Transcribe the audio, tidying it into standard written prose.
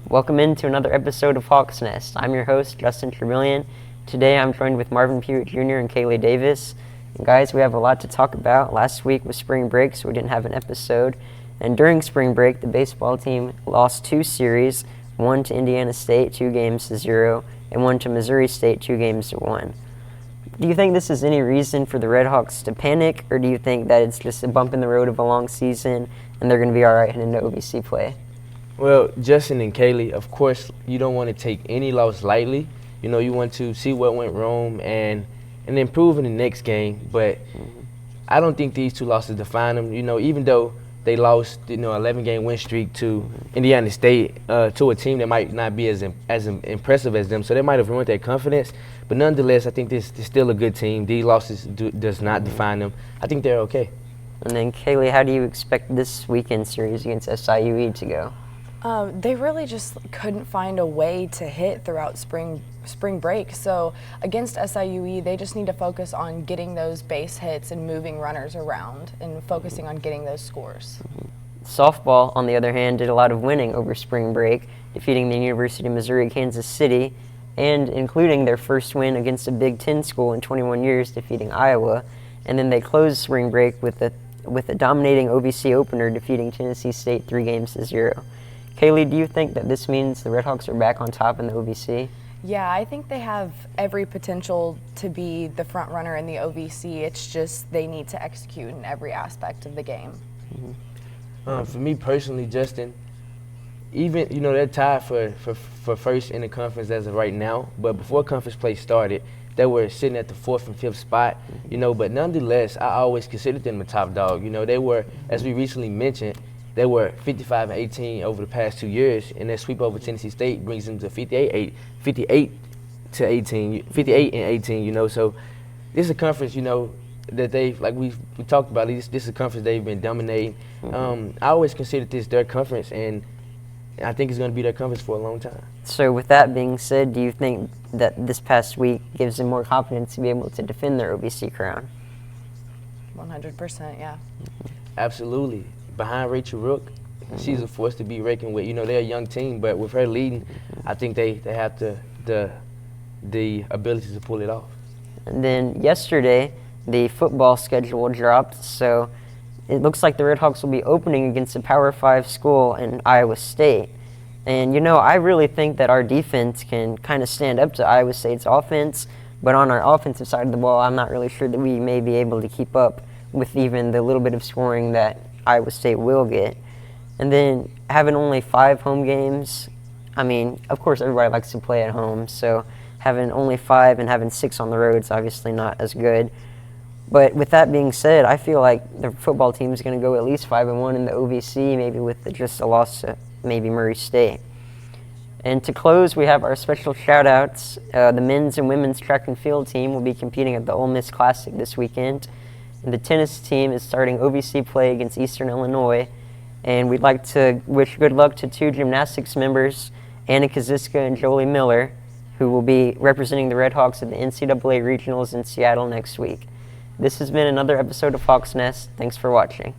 Welcome into another episode of Hawk's Nest. I'm your host, Justin Tremillion. Today I'm joined with Marvin Jr. and Kaylie Davis. And guys, we have a lot to talk about. Last week was spring break, so we didn't have an episode. And during spring break, the baseball team lost 2 series, one to Indiana State, 2-0, and one to Missouri State, 2-1. Do you think this is any reason for the Red Hawks to panic, or do you think that it's just a bump in the road of a long season and they're going to be all right heading into OVC play? Well, Justin and Kaylie, of course, you don't want to take any loss lightly. You know, you want to see what went wrong and improve in the next game. But I don't think these 2 losses define them. You know, even though they lost, 11-game win streak to Indiana State, to a team that might not be as impressive as them, so they might have ruined their confidence. But nonetheless, I think this is still a good team. These losses does not define them. I think they're okay. And then, Kaylie, how do you expect this weekend series against SIUE to go? They really just couldn't find a way to hit throughout spring break. So against SIUE, they just need to focus on getting those base hits and moving runners around and focusing on getting those scores. Softball, on the other hand, did a lot of winning over spring break, defeating the University of Missouri Kansas City, and including their first win against a Big Ten school in 21 years, defeating Iowa. And then they closed spring break with a dominating OVC opener, defeating Tennessee State 3-0. Kaylie, do you think that this means the Red Hawks are back on top in the OVC? Yeah, I think they have every potential to be the front runner in the OVC. It's just they need to execute in every aspect of the game. For me personally, Justin, even they're tied for first in the conference as of right now. But before conference play started, they were sitting at the 4th and 5th spot. But nonetheless, I always considered them a top dog. They were, as we recently mentioned, they were 55-18 over the past 2 years, and that sweep over Tennessee State brings them to 58-18. So this is a conference, that they, like we talked about, this is a conference they've been dominating. I always considered this their conference, and I think it's going to be their conference for a long time. So with that being said, do you think that this past week gives them more confidence to be able to defend their OVC crown? 100%, yeah. Absolutely. Behind Rachel Rook, she's a force to be reckoned with. They're a young team, but with her leading, I think they have the ability to pull it off. And then yesterday, the football schedule dropped, so it looks like the Red Hawks will be opening against a Power 5 school in Iowa State. And, I really think that our defense can kind of stand up to Iowa State's offense, but on our offensive side of the ball, I'm not really sure that we may be able to keep up with even the little bit of scoring that Iowa State will get. And then having only 5 home games, of course everybody likes to play at home, so having only 5 and having 6 on the road is obviously not as good. But with that being said, I feel like the football team is going to go at least 5-1 in the OVC, maybe with just a loss to maybe Murray State. And to close, we have our special shout-outs. The men's and women's track and field team will be competing at the Ole Miss Classic this weekend. And the tennis team is starting OVC play against Eastern Illinois. And we'd like to wish good luck to 2 gymnastics members, Anna Kaziska and Jolie Miller, who will be representing the Red Hawks at the NCAA Regionals in Seattle next week. This has been another episode of Hawk's Nest. Thanks for watching.